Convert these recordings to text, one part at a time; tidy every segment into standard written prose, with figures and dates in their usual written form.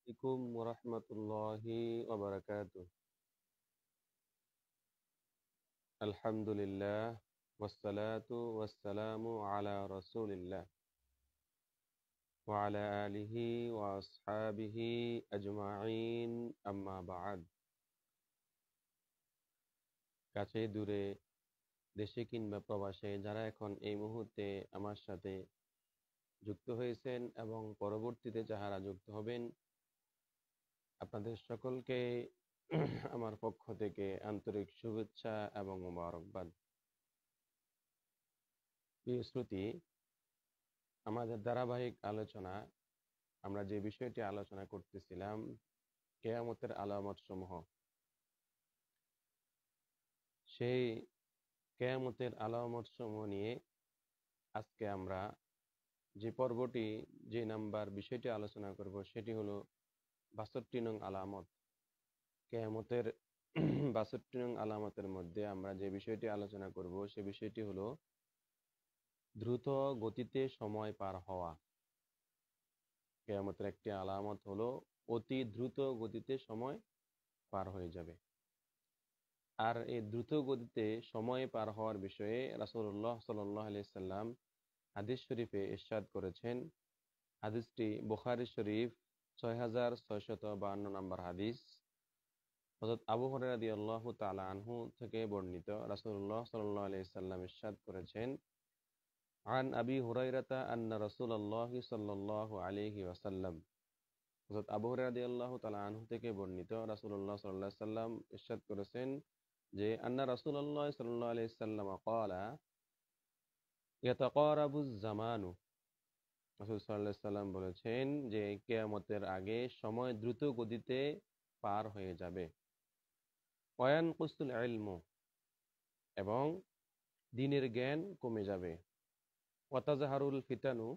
আলাইকুম ওরহমতুল্লাহি ওবারাকাতু। আলহামদুলিল্লাহ ওয়াসসালাতু ওয়াসসালামু আলা রাসূলিল্লাহ ওয়া আলা আলিহি ওয়া আসহাবিহি আজমাইন, আম্মা বা'দ। কাছে দূরে, দেশে কিংবা প্রবাসে যারা এখন এই মুহূর্তে আমার সাথে যুক্ত হয়েছেন এবং পরবর্তীতে যাহারা যুক্ত হবেন, আপনাদের সকলকে আমার পক্ষ থেকে আন্তরিক শুভেচ্ছা এবং মোবারকবাদ। প্রিয় শ্রোতী, আমাদের ধারাবাহিক আলোচনা, আমরা যে বিষয়টি আলোচনা করতেছিলাম, কেয়ামতের আলামত সমূহ। সেই কেয়ামতের আলামত সমূহ নিয়ে আজকে আমরা যে পর্বটি, যে নাম্বার বিষয়টি আলোচনা করব সেটি হলো ৬২ নং আলামত। কেয়ামতের ৬২ নং আলামতের মধ্যে আমরা যে বিষয়টি আলোচনা করব সে বিষয়টি হলো দ্রুত গতিতে সময় পার হওয়া। কেয়ামতের একটি আলামত হলো অতি দ্রুত গতিতে সময় পার হয়ে যাবে। আর এই দ্রুত গতিতে সময় পার হওয়ার বিষয়ে রাসূলুল্লাহ সাল্লাল্লাহু আলাইহি সাল্লাম হাদিস শরীফে ইরশাদ করেছেন। হাদিসটি বুখারী শরীফ ৬৬৫২ নম্বর হাদিস। হযরত আবু হুরায়রা রাদিয়াল্লাহু তাআলা আনহু থেকে বর্ণিত, রাসূলুল্লাহ সাল্লাল্লাহু আলাইহি সাল্লাম ইরশাদ করেছেন, আন আবি হুরায়রাতা আন্না রাসূলুল্লাহ সাল্লাল্লাহু আলাইহি ওয়াসাল্লাম। হযরত আবু হুরায়রা রাদিয়াল্লাহু তাআলা আনহু থেকে বর্ণিত, রাসূলুল্লাহ সাল্লাল্লাহু আলাইহি সাল্লাম ইরশাদ করেছেন যে আন্না রাসূলুল্লাহ সাল্লাল্লাহু আলাইহি সাল্লাম ক্বালা ইয়াতাকারাবুজ জামানু। রাসূল সাল্লাল্লাহু আলাইহি সাল্লাম বলেছেন যে কিয়ামতের আগে সময় দ্রুত গতিতে পার হয়ে যাবে। ওয়ায়ানকুসুল ইলমু, এবং দ্বীনের জ্ঞান কমে যাবে। ওয়াতাজাহারুল ফিতানু,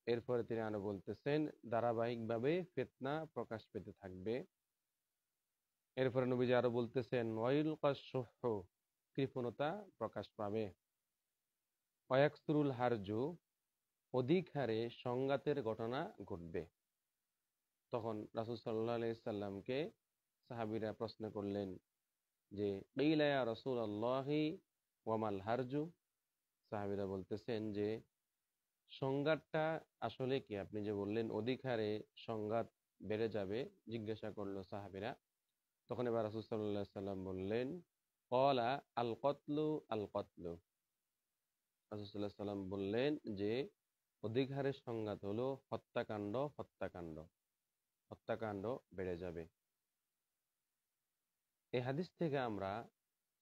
এরপরে তিনি আরো বলতেছেন ধারাবাহিকভাবে ফিতনা প্রকাশ পেতে থাকবে। এরপরে নবীজি আরো বলতেছেন ওয়াইলকাস শুহু, কৃপণতা প্রকাশ পাবে। ওয়ায়াকসুরুল হারজু, অধিক হারে সংঘাতের ঘটনা ঘটবে। তখন রাসূল সাল্লাল্লাহু আলাইহি সাল্লামকে সাহাবীরা প্রশ্ন করলেন যে কিলা ইয়া রাসূলুল্লাহি ওয়া মাল হারজু। সাহাবীরা বলতেছেন যে সংঘাতটা আসলে কি? আপনি যে বললেন অধিক হারে সংঘাত বেড়ে যাবে, জিজ্ঞাসা করলো সাহাবীরা। তখন এবার রাসূল সাল্লাল্লাহু আলাইহি সাল্লাম বললেন ক্বালা আল কতলু আল কতলু। রাসূল সাল্লাল্লাহু আলাইহি সাল্লাম বললেন যে অধিক হারে সংঘাত হলো হত্যাকাণ্ড, হত্যাকাণ্ড, হত্যাকাণ্ড বেড়ে যাবে। এই হাদিস থেকে আমরা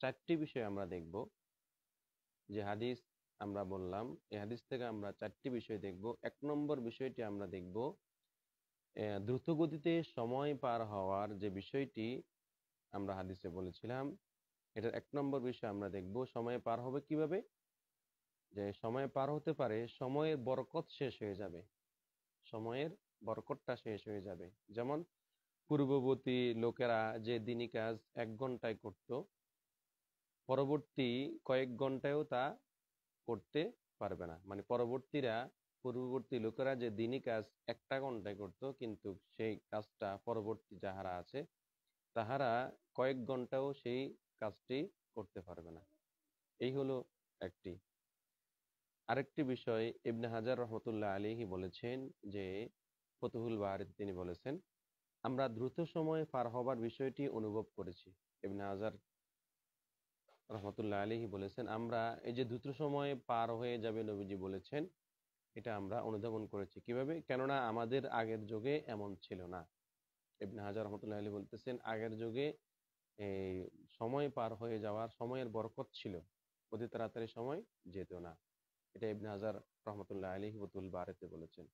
চারটি বিষয় আমরা দেখব। যে হাদিস আমরা বললাম, এই হাদিস থেকে আমরা চারটি বিষয় দেখব। এক নম্বর বিষয়টি আমরা দেখব দ্রুত গতিতে সময় পার হওয়ার যে বিষয়টি আমরা হাদিসে বলেছিলাম, এটার এক নম্বর বিষয় আমরা দেখব সময় পার হবে কিভাবে। যে সময় পার হতে পারে, সময়ের বরকত শেষ হয়ে যাবে, সময়ের বরকতটা শেষ হয়ে যাবে। যেমন পূর্ববর্তী লোকেরা যে দিনী কাজ ১ ঘন্টায় করত, পরবর্তী কয়েক ঘন্টায়ও তা করতে পারবে না। মানে পূর্ববর্তী লোকেরা যে দিনী কাজ ১ ঘন্টায় করত, কিন্তু সেই কাজটা পরবর্তী যাহারা আছে তাহারা কয়েক ঘন্টাও সেই কাজটি করতে পারবে না। এই হলো একটি। আরেকটি বিষয় ইবনে হাজার রহমতুল্লাহ আলাইহি বলেছেন যে ফতুহুল বারীতে তিনি বলেছেন, আমরা দ্রুত সময়ে পার হবার বিষয়টি অনুভব করেছি। ইবনে হাজার রহমতুল্লাহ আলাইহি বলেছেন, আমরা এই যে দ্রুত সময়ে পার হয়ে যাবে নবীজি বলেছেন, এটা আমরা অনুধাবন করেছি। কিভাবে? কেননা আমাদের আগের যুগে এমন ছিল না। ইবনে হাজার রহমতুল্লাহ আলাইহি বলতেছেন, আগের যুগে এই সময় পার হয়ে যাওয়ার সময়ের বরকত ছিল, অতি তাড়াতাড়ি সময় যেত না। এটা ইবনে হাজার রহমতুল্লাহ আলাইহি ফতুল বারীতে বলেছেন।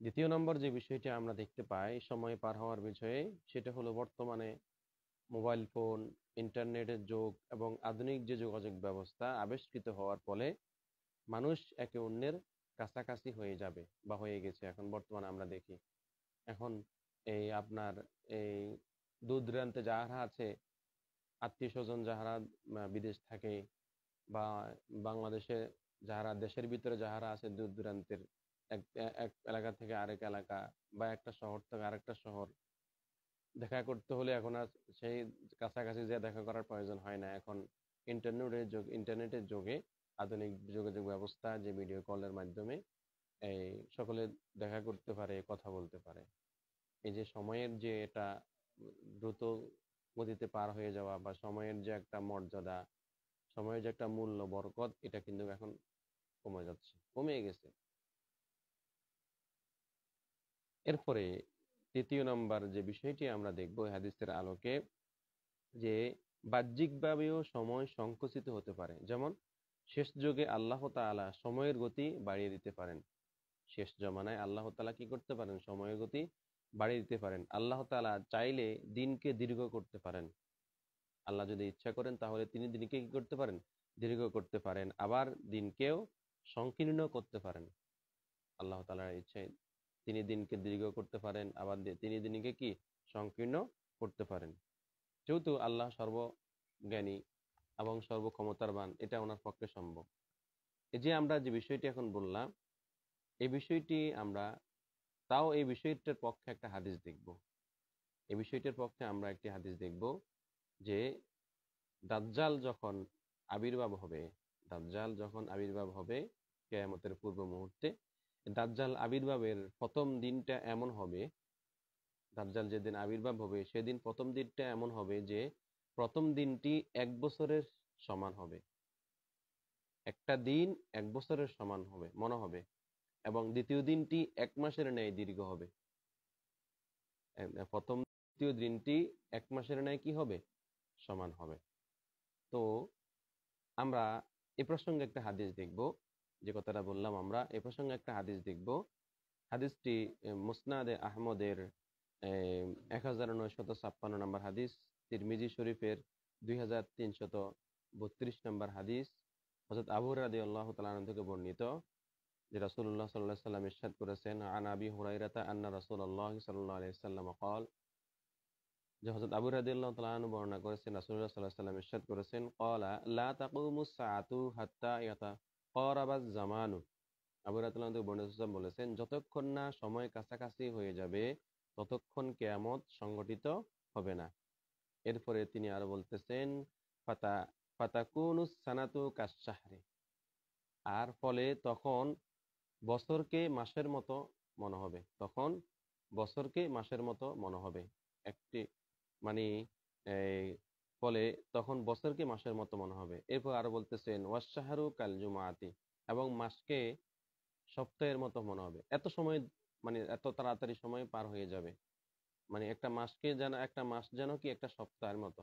দ্বিতীয় নম্বর যে বিষয়টি আমরা দেখতে পাই সময় পার হওয়ার বিষয়ে, সেটা হলো বর্তমানে মোবাইল ফোন, ইন্টারনেটের যুগ এবং আধুনিক যে যোগাযোগ ব্যবস্থা আবিষ্কৃত হওয়ার ফলে মানুষ একে অন্যের কাছাকাছি হয়ে যাবে বা হয়ে গেছে। এখন বর্তমানে আমরা দেখি, এখন এই আপনার এই দূর দূরান্তে যাহারা আছে, আত্মীয় স্বজন যাহারা বিদেশ থাকে, বা বাংলাদেশে যাহারা, দেশের ভিতরে যাহারা আছে দূর দূরান্তের, এক এক এলাকা থেকে আরেক এলাকা বা একটা শহর থেকে আরেকটা শহর দেখা করতে হলে এখন আর সেই কাছাকাছি যে দেখা করার প্রয়োজন হয় না। এখন ইন্টারনেটের যুগে আধুনিক যোগাযোগ ব্যবস্থা, যে ভিডিও কলের মাধ্যমে এই সকলে দেখা করতে পারে, কথা বলতে পারে। এই যে সময়ের যে এটা দ্রুত গতিতে পার হয়ে যাওয়া বা সময়ের যে একটা মর্যাদা, সময়ের যে একটা মূল্য বরকত, এটা কিন্তু এখন কমে যাচ্ছে, কমে গেছে। এরপরে তৃতীয় নম্বর যে বিষয়টি আমরা দেখব হাদিসের আলোকে, যে বাহ্যিকভাবেও সময় সংকুচিত হতে পারে। যেমন শেষ যুগে আল্লাহ তাআলা সময়ের গতি বাড়িয়ে দিতে পারেন। শেষ জমানায় আল্লাহ তাআলা কি করতে পারেন? সময়ের গতি বাড়িয়ে দিতে পারেন। আল্লাহ তাআলা চাইলে দিনকে দীর্ঘ করতে পারেন। আল্লাহ যদি ইচ্ছা করেন তাহলে তিনি দিনকে কি করতে পারেন? দীর্ঘ করতে পারেন। আবার দিনকেও সংকীর্ণ করতে পারেন। আল্লাহ তাআলার ইচ্ছায় তিনি দিনকে দীর্ঘ করতে পারেন, আবার তিনি দিনকে কি সংকীর্ণ করতে পারেন। যেহেতু আল্লাহ সর্বজ্ঞানী এবং সর্বক্ষমতাবান, এটা ওনার পক্ষে সম্ভব। এই যে আমরা যে বিষয়টি এখন বললাম, এই বিষয়টি আমরা তাও এই বিষয়টার পক্ষে একটা হাদিস দেখব। এই বিষয়টার পক্ষে আমরা একটি হাদিস দেখব যে দাজ্জাল যখন আবির্ভাব হবে, দাজ্জাল যখন আবির্ভাব হবে কিয়ামতের পূর্ব মুহূর্তে, দাজ্জাল আবির্ভাবের প্রথম দিনটা এমন হবে, দাজ্জাল যেদিন আবির্ভাব হবে সেদিন প্রথম দিনটা এমন হবে যে প্রথম দিনটি 1 বছরের সমান হবে। একটা দিন 1 বছরের সমান হবে মনে হবে, এবং দ্বিতীয় দিনটি 1 মাসের ন্যায় দীর্ঘ হবে। প্রথম দ্বিতীয় দিনটি 1 মাসের ন্যায় কি হবে? সমান হবে। তো আমরা এ প্রসঙ্গে একটা হাদিস দেখব, যে কথাটা বললাম আমরা এ প্রসঙ্গে একটা হাদিস দেখব। হাদিসটি মুসনাদে আহমদের 1956 নম্বর হাদিস, তিরমিজি শরীফের 2332 নম্বর হাদিস। হযরত আবু হুরায়রা রাদিয়াল্লাহু তাআলা আনহু থেকে বর্ণিত, যে রাসূলুল্লাহ সাল্লাল্লাহু আলাইহি ওয়াসাল্লাম ইরশাদ করেছেন, আন আবি হুরায়রাতা আন্না রাসূলুল্লাহ সাল্লাল্লাহু আলাইহি ওয়াসাল্লাম ক্বাল, যে হযরত আবু রাদিয়াল্লাহু তাআলা আনহু বর্ণনা করেছেন রাসূলুল্লাহ সাল্লাল্লাহু আলাইহি ওয়াসাল্লাম ইরশাদ করেছেন, ক্বালা লা তাকুমুস সাআতু হাত্তা ইয়াতাকারাবাজ জামানু। আবু রাদিয়াল্লাহু তাআলা বর্ণনা বলেছেন, যতক্ষণ না সময় কাছাকাছি হয়ে যাবে ততক্ষণ কিয়ামত সংঘটিত হবে না। এরপরে তিনি আরো বলতেছেন, ফাতা ফাতাকুনুস সানাতু কাশ-শাহরি, আর ফলে তখন বছরকে মাসের মতো মনে হবে। তখন বছরকে মাসের মতো মনে হবে। একটি মানে এই ফলে তখন বছরকে মাসের মতো মনে হবে। এরপর আরো বলতেছেন, ওয়াশ-শাহরু কাল জুমাআতি, এবং মাসকে সপ্তাহের মতো মনে হবে। এত সময় মানে এত তাড়াতাড়ি সময় পার হয়ে যাবে। মানে একটা মাস যেন কি একটা সপ্তাহের মতো,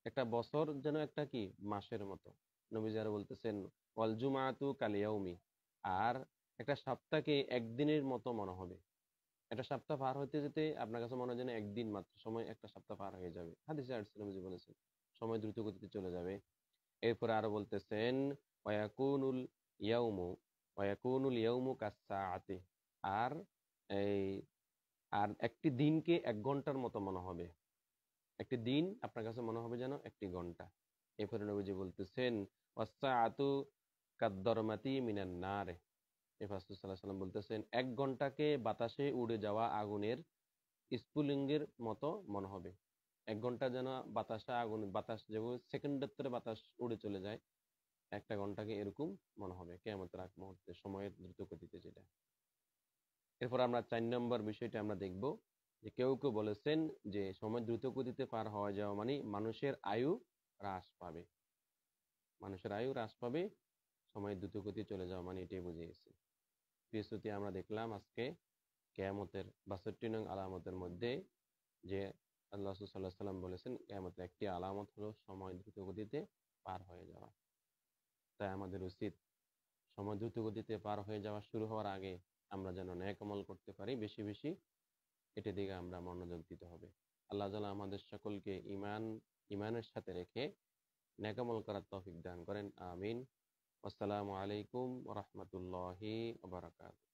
একটা বছর যেন একটা কি মাসের মতো। নবীজি আরো বলতেছেন, ওয়াল জুমাআতু কাল ইয়াউমি, আর একটা সপ্তাহকে একদিনের মতো মনে হবে। একটা সপ্তাহ পার হতে যেতে আপনার কাছে মনে হয় যেন একদিন মাত্র সময়, একটা সপ্তাহ পার হয়ে যাবে। হাদিসে আসছে, নবীজি বলেছেন সময় দ্রুত গতিতে চলে যাবে। এরপরে আরো বলতেছেন, ওয়ায়াকুনুল ইয়াউমু ওয়ায়াকুনুল ইয়াউমু কাস-সাআতি, আর এই আর একটি দিনকে 1 ঘন্টার মতো মনে হবে। একটি দিন আপনার কাছে মনে হবে যেন একটি ঘন্টা। এরপরে নবীজি বলতেছেন, ওয়াস-সাআতু কাদ-দরমাতি মিনান নার। এরপর রাসূল সাল্লাল্লাহু আলাইহি ওয়াসাল্লাম বলতেছেন, 1 ঘন্টাকে বাতাসে উড়ে যাওয়া আগুনের স্ফুলিঙ্গের মতো মনে হবে। 1 ঘন্টা যেন বাতাস যেভাবে সেকেন্ডের তরে বাতাস উড়ে চলে যায়, একটা ঘন্টাকে এরকম মনে হবে কিয়ামতের আগ মুহূর্তে, সময়ের দ্রুত গতিতে যেটা। এরপর আমরা 4 নম্বর বিষয়টা আমরা দেখব, যে কেউ কেউ বলেছেন যে সময় দ্রুত গতিতে পার হওয়া যাওয়া মানে মানুষের আয়ু হ্রাস পাবে। মানুষের আয়ু হ্রাস পাবে, সময় দ্রুত গতি চলে যাওয়া মানে এটাই বুঝে গেছে। প্রিয়শ্রোতী, আমরা দেখলাম আজকে কিয়ামতের 62 নং আলামতের মধ্যে যে আল্লাহ রাসূল সাল্লাল্লাহু আলাইহি ওয়াসাল্লাম বলেছেন কিয়ামতের একটি আলামত হলো সময় দ্রুত গতিতে পার হয়ে যাওয়া। তাই আমাদের উচিত সময় দ্রুত গতিতে পার হয়ে যাওয়া শুরু হওয়ার আগে আমরা যেন নেক আমল করতে পারি বেশি বেশি, এটার দিকে আমরা মনোযোগ দিতে হবে। আল্লাহ যেন আমাদের সকলকে ইমানের সাথে রেখে নেক আমল করার তৌফিক দান করেন। আমিন। আসসালামু আলাইকুম ওয়া রাহমাতুল্লাহি ওয়া বারাকাতুহু।